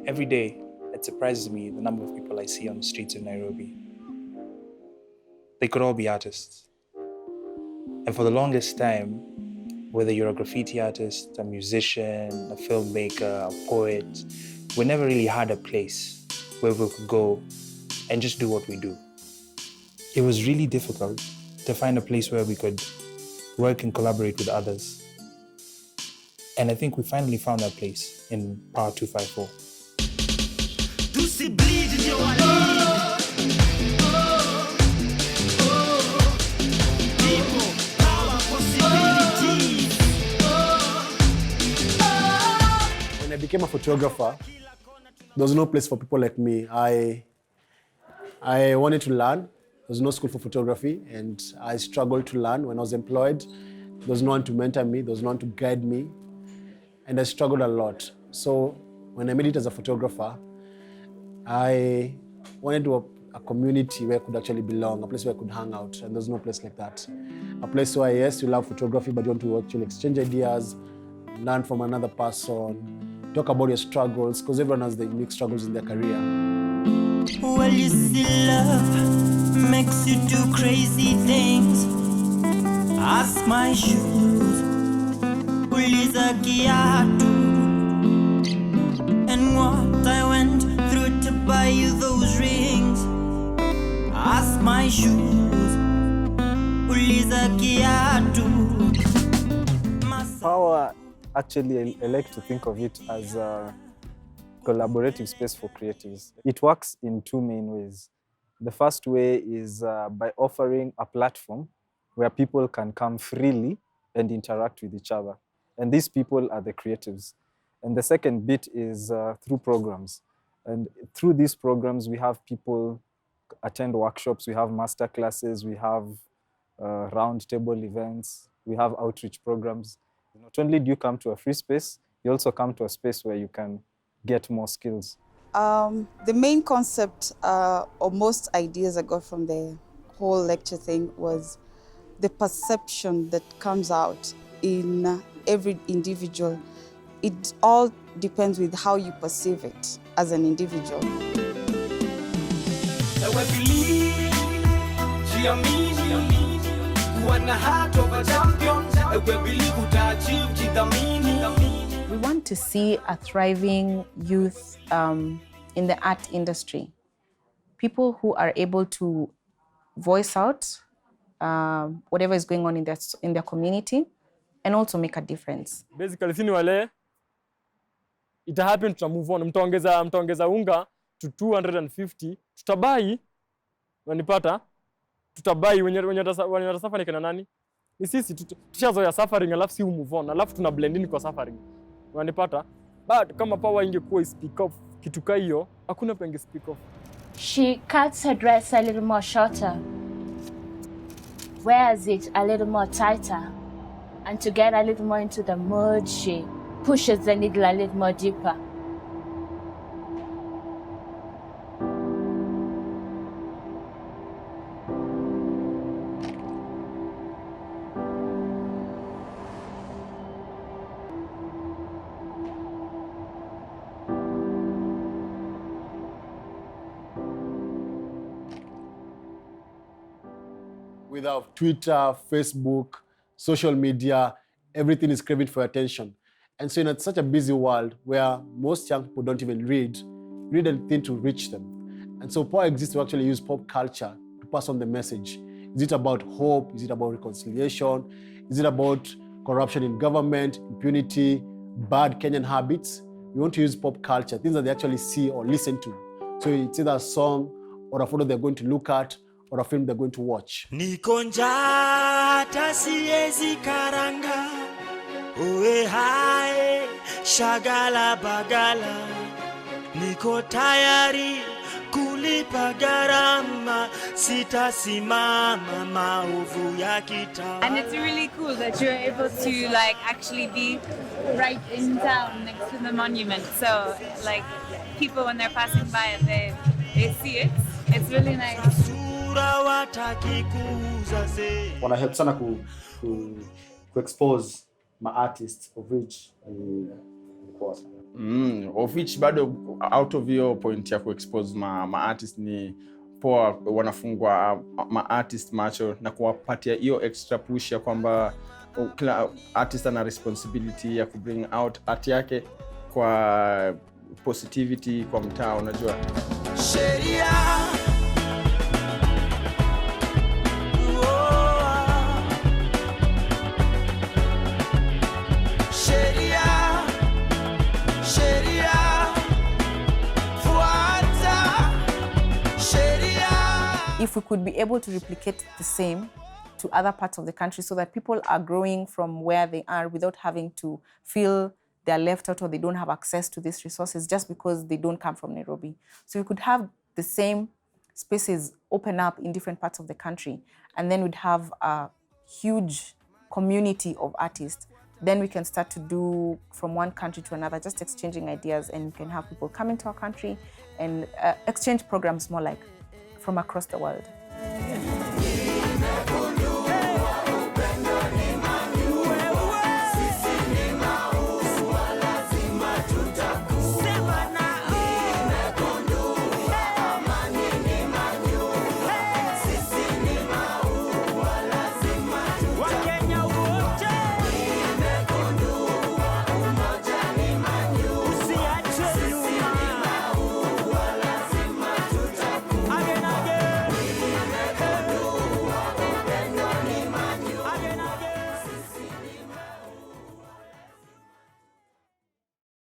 Every day, it surprises me the number of people I see on the streets of Nairobi. They could all be artists. And for the longest time, whether you're a graffiti artist, a musician, a filmmaker, a poet, we never really had a place where we could go and just do what we do. It was really difficult to find a place where we could work and collaborate with others. And I think we finally found that place in Pawa 254. When I became a photographer, there was no place for people like me. I wanted to learn. There was no school for photography, and I struggled to learn. When I was employed, there was no one to mentor me, there was no one to guide me, and I struggled a lot. So when I made it as a photographer, I wanted to a community where I could actually belong, a place where I could hang out, and there's no place like that. A place where, yes, you love photography, but you want to actually exchange ideas, learn from another person, talk about your struggles, because everyone has their unique struggles in their career. Well, you see, love makes you do crazy things. Ask my shoes, uliza kiatu, and what I went through to buy you those rings. Ask my shoes, uliza kiatu. Pawa, actually, I like to think of it as a collaborative space for creatives. It works in two main ways. The first way is by offering a platform where people can come freely and interact with each other. And these people are the creatives. And the second bit is through programs. And through these programs, we have people attend workshops, we have master classes, we have round table events, we have outreach programs. Not only do you come to a free space, you also come to a space where you can get more skills. The main concept or most ideas I got from the whole lecture thing was the perception that comes out in every individual. It all depends with how you perceive it as an individual. We want to see a thriving youth in the art industry. People who are able to voice out whatever is going on in their community and also make a difference. Basically, sini wale, it happen to move on. Mtaongeza unga to 250. Tutabai, wanipata, tutabai wenye watasafari kina nani? Ni sisi tushazoea suffering alafu si move on, alafu tuna blend in kwa suffering. Wanipata? But kama Pawa ingekuwa speak off kitu ka hiyo, hakuna penge speak off. She cuts her dress a little more shorter, wears it a little more tighter, and to get a little more into the mood, she pushes the needle a little more deeper. Without Twitter, Facebook, social media, everything is craving for attention. And so in such a busy world where most young people don't even read anything to reach them. And so Pawa exists to actually use pop culture to pass on the message. Is it about hope? Is it about reconciliation? Is it about corruption in government, impunity, bad Kenyan habits? We want to use pop culture, things that they actually see or listen to. So it's either a song or a photo they're going to look at or a film they're going to watch. Niko njata siezi karanga, uwe hae, shagala bagala. Niko tayari kulipa gharama, sitasimama maovu ya kita. And it's really cool that you're able to actually be right in town next to the monument. So people when they're passing by and they see it, it's really nice. Wana help sana ku expose my artists of which Of which bado out of your point ya kuexpose ma artist ni poa, wanafungwa ma artist macho na kuwapatia hiyo extra push ya kwamba kila artist ana responsibility ya ku bring out art yake kwa positivity kwa mtaa, unajua. Sheria if we could be able to replicate the same to other parts of the country so that people are growing from where they are without having to feel they're left out or they don't have access to these resources just because they don't come from Nairobi. So we could have the same spaces open up in different parts of the country, and then we'd have a huge community of artists. Then we can start to do from one country to another, just exchanging ideas, and we can have people come into our country and exchange programs more like from across the world.